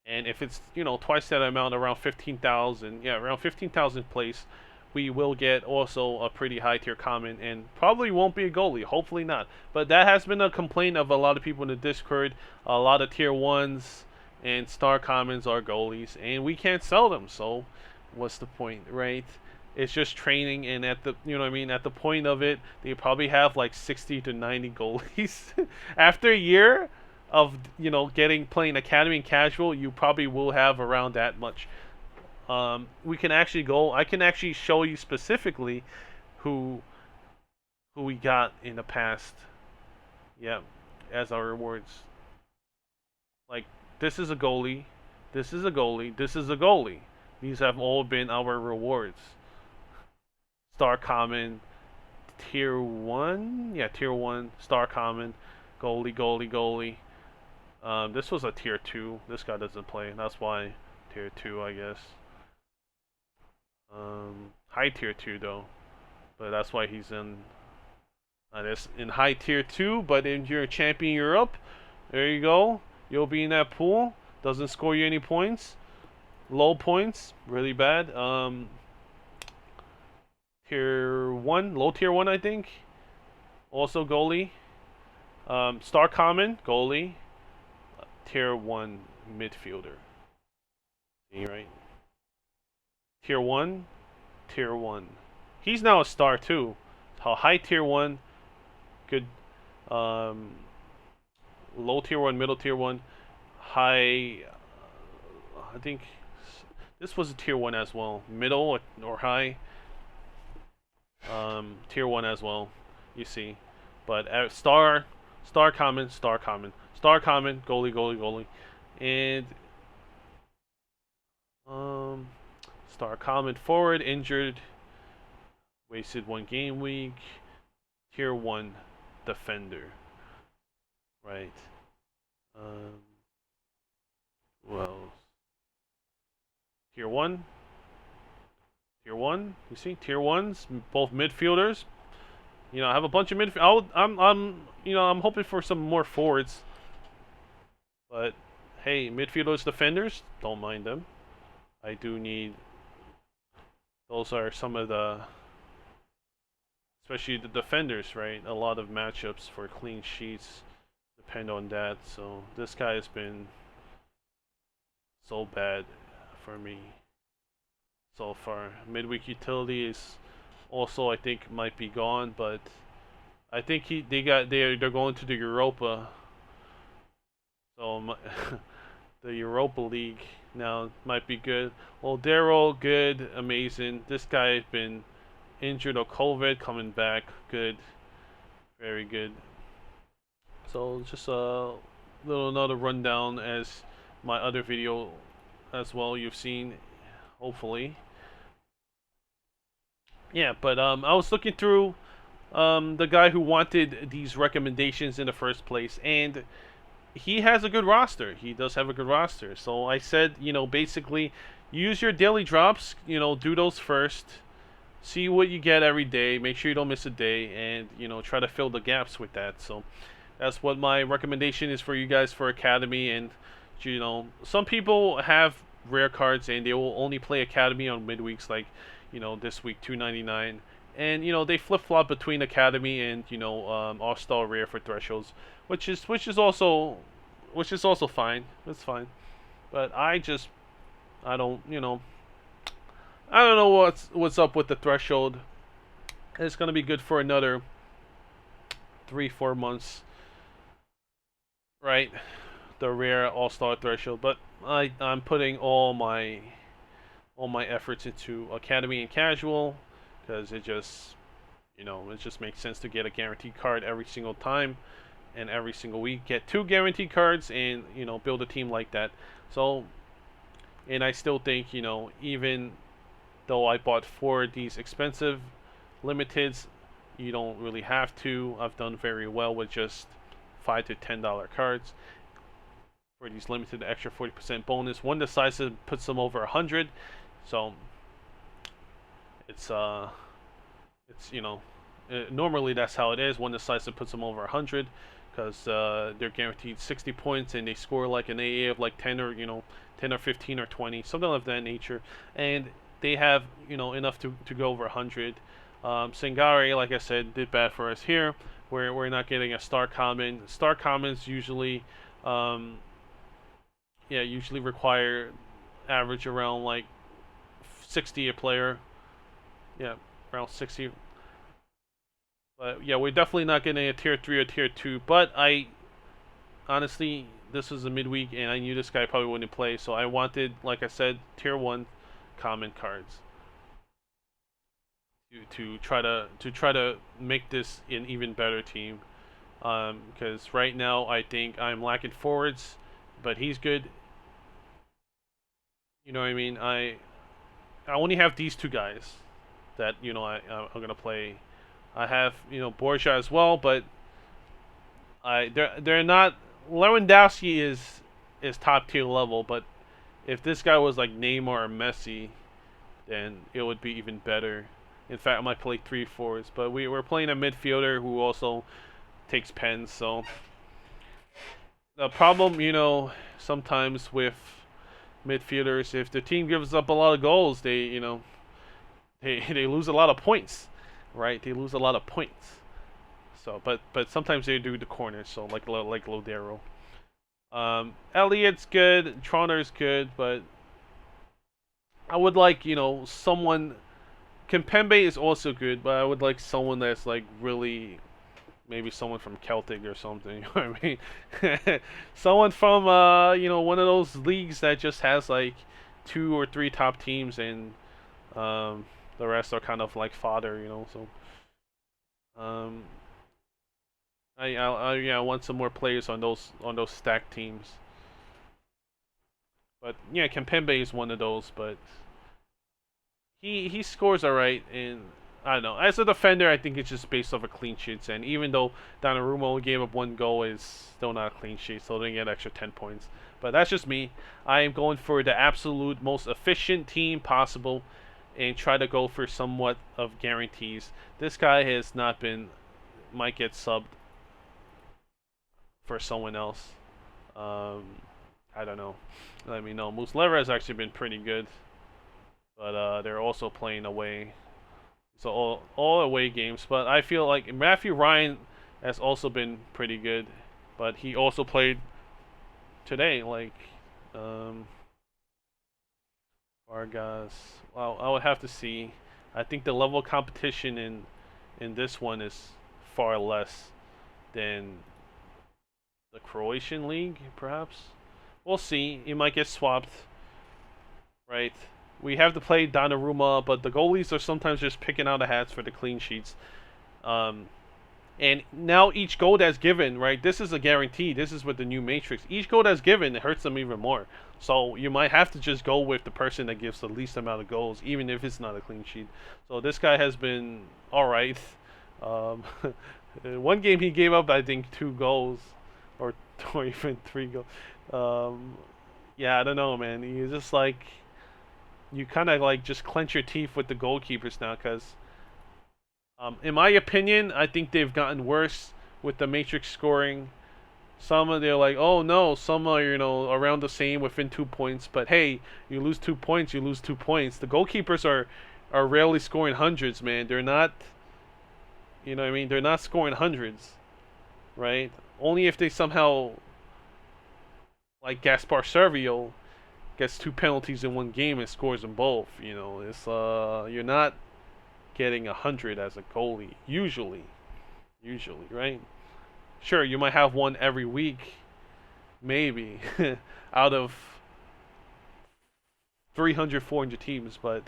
And if it's twice that amount, around 15,000, yeah, around 15,000 place, we will get also a pretty high tier common, and probably won't be a goalie. Hopefully not. But that has been a complaint of a lot of people in the Discord. A lot of tier 1s and star commons are goalies, and we can't sell them. So what's the point, right? It's just training, and at the you know what I mean, at the point of it, they probably have like 60 to 90 goalies. After a year of getting playing academy and casual, you probably will have around that much. We can actually go. I can actually show you specifically who we got in the past. Yeah, as our rewards. Like this is a goalie, this is a goalie, this is a goalie. These have all been our rewards. Star common, tier one, yeah, tier one, star common, goalie, goalie, goalie. This was a tier two. This guy doesn't play. That's why tier two, I guess. High tier two though, but that's why he's in. This in high tier two, but if you're a champion Europe, there you go. You'll be in that pool. Doesn't score you any points. Low points, really bad. Tier one, low tier one, I think. Also goalie. Star common goalie. Tier one midfielder. See right. Tier one, tier one. He's now a star too. High tier one, good. Low tier one, middle tier one, high. I think this was a tier one as well, middle or high. Tier one as well. You see, but star common, star common, star common, goalie, goalie, goalie, and star common forward injured, wasted one game week, tier one defender, right? Well, tier one, tier one. You see, tier ones, both midfielders. I have a bunch of midfield. I'm hoping for some more forwards. But hey, midfielders, defenders, don't mind them. I do need. Those are some of the, especially the defenders, right? A lot of matchups for clean sheets depend on that. So this guy has been so bad for me so far. Midweek utility is also, I think, might be gone, but I think they're going to the Europa. So the Europa League now might be good. Well, Daryl, good, amazing. This guy has been injured or COVID, coming back, good, very good. So just a little another rundown as my other video as well you've seen, hopefully. Yeah, but I was looking through the guy who wanted these recommendations in the first place, and he has a good roster. He does have a good roster. So I said, basically use your daily drops, do those first. See what you get every day. Make sure you don't miss a day, and try to fill the gaps with that. So that's what my recommendation is for you guys for Academy. And some people have rare cards and they will only play Academy on midweeks, like this week 299, and they flip flop between Academy and All Star Rare for thresholds, which is also fine. It's fine, but I don't I don't know what's up with the threshold. It's gonna be good for another 3-4 months, right? The rare All Star threshold, but I'm putting all my efforts into Academy and Casual because it just makes sense to get a guaranteed card every single time and every single week. Get 2 guaranteed cards and build a team like that. So, and I still think even though I bought 4 of these expensive limiteds, you don't really have to. I've done very well with just $5 to $10 cards for these limited extra 40% bonus. One decisive puts them over 100, so it's normally that's how it is. One decisive puts them over 100 because they're guaranteed 60 points and they score like an AA of like 10 or 10 or 15 or 20, something of that nature, and they have enough to go over 100. Singari, like I said, did bad for us here. We're not getting a star common. Star commons usually usually require average around like 60 a player. Yeah, around 60. But yeah, we're definitely not getting a tier 3 or tier 2. But I honestly, this was a midweek, and I knew this guy probably wouldn't play, so I wanted, like I said, tier 1 common cards to try to make this an even better team. Because right now I think I'm lacking forwards, but he's good. You know what I mean? I only have these two guys that I'm gonna play. I have Borja as well, but they're not. Lewandowski is top tier level, but if this guy was like Neymar or Messi, then it would be even better. In fact, I might play three forwards, but we're playing a midfielder who also takes pens. So the problem, sometimes with midfielders, if the team gives up a lot of goals, they lose a lot of points, right? They lose a lot of points. So, but sometimes they do the corners. So like Lodero. Elliott's good, Troner's good, but I would like someone. Kimpembe is also good, but I would like someone that's like really maybe someone from Celtic or something. You know what I mean? Someone from one of those leagues that just has like two or three top teams and the rest are kind of like fodder. So um, I want some more players on those stacked teams. But yeah, Kempembe is one of those, but he scores alright, and I don't know. As a defender, I think it's just based off of clean sheets, and even though Donnarumma only gave up one goal, is still not a clean sheet, so they get extra 10 points. But that's just me. I am going for the absolute most efficient team possible, and try to go for somewhat of guarantees. This guy has not been, might get subbed for someone else. Um, I don't know. Let me know. Muslera has actually been pretty good, but they're also playing away. So all away games. But I feel like Matthew Ryan has also been pretty good, but he also played today. Like Vargas. Well, I would have to see. I think the level of competition in this one is far less than the Croatian league, perhaps. We'll see. He might get swapped, right? We have to play Donnarumma, but the goalies are sometimes just picking out the hats for the clean sheets. Um, and now each goal that's given, right? This is a guarantee. This is with the new matrix. Each goal that's given, it hurts them even more. So you might have to just go with the person that gives the least amount of goals, even if it's not a clean sheet. So this guy has been all right. Um, one game he gave up, I think, 2 goals, or, or even 3 goals. Um, yeah, I don't know, man. He's just like you kind of like just clench your teeth with the goalkeepers now, because in my opinion, I think they've gotten worse with the matrix scoring. Some of they're like, oh no, some are around the same within 2 points. But hey, you lose 2 points, you lose 2 points. The goalkeepers are rarely scoring hundreds, man. They're not, what I mean. They're not scoring hundreds, right? Only if they somehow, like Gaspar Servio, gets 2 penalties in one game and scores them both. It's you're not getting 100 as a goalie usually, right? Sure, you might have one every week, maybe, out of 300, 400 teams, but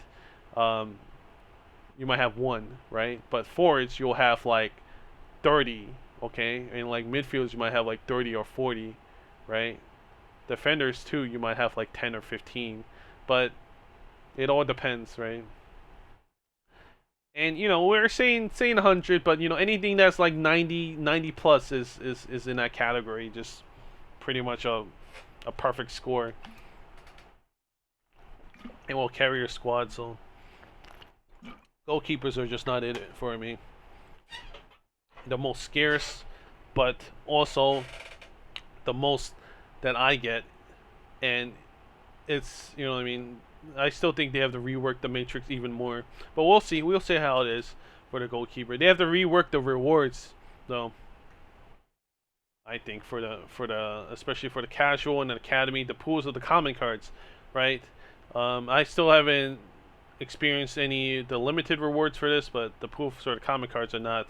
um, you might have one, right? But forwards, you'll have like 30, okay? And like midfielders, you might have like 30 or 40, right? Defenders, too, you might have like 10 or 15, but it all depends, right? And we're saying 100, but anything that's like 90 plus is in that category. Just pretty much a perfect score. And will carry your squad. So goalkeepers are just not in it for me. The most scarce, but also the most that I get, and it's what I mean. I still think they have to rework the matrix even more, but we'll see. We'll see how it is for the goalkeeper. They have to rework the rewards, though. I think for the especially for the casual and the academy, the pools of the common cards, right? I still haven't experienced any the limited rewards for this, but the proof sort of common cards are not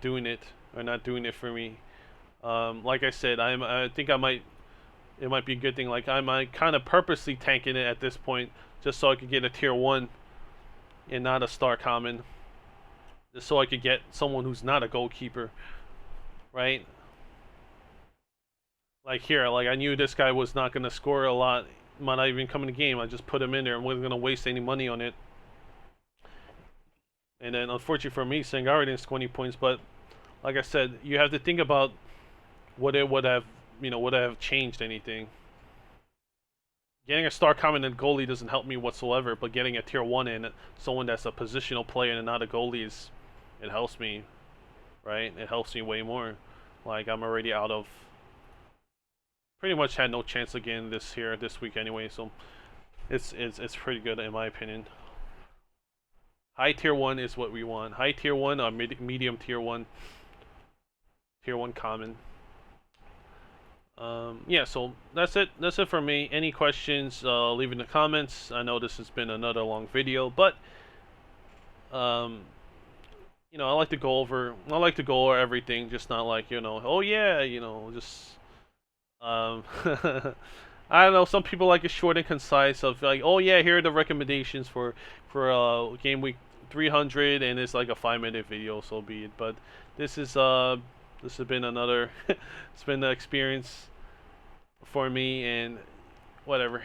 doing it. Are not doing it for me. Like I said, I think I might. It might be a good thing. Like I might kind of purposely tanking it at this point, just so I could get a tier 1 and not a star common, just so I could get someone who's not a goalkeeper, right? Like here, like I knew this guy was not gonna score a lot, might not even come in the game. I just put him in there and wasn't gonna waste any money on it. And then unfortunately for me, Sangare didn't score any points. But like I said, you have to think about what it would have, would have changed anything. Getting a star common and goalie doesn't help me whatsoever, but getting a tier 1 in someone that's a positional player and not a goalie it helps me, right? It helps me way more. Like I'm already out of, pretty much had no chance again this week anyway, so it's pretty good in my opinion. High tier 1 is what we want. High tier 1 or medium tier 1. Tier 1 common. Yeah, so that's it. That's it for me. Any questions, leave in the comments. I know this has been another long video, but um, I like to go over everything, just not like, oh yeah, just I don't know, some people like it short and concise of like, oh yeah, here are the recommendations for game week 300, and it's like a 5-minute video, so be it. But this has been another it's been an experience for me, and whatever.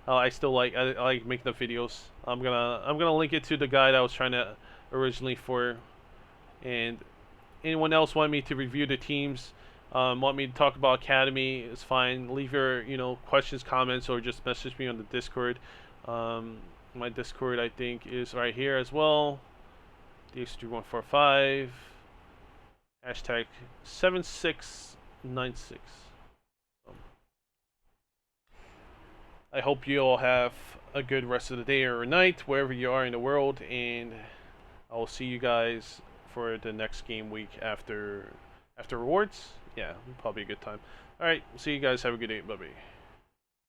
I still I like making the videos. I'm gonna link it to the guy that I was trying to originally for, and anyone else want me to review the teams, want me to talk about Academy, it's fine. Leave your questions, comments, or just message me on the Discord. My Discord I think is right here as well. DH3145 hashtag 7696. I hope you all have a good rest of the day or night, wherever you are in the world, and I will see you guys for the next game week after rewards. Yeah, probably a good time. All right, see you guys. Have a good day. Bye bye.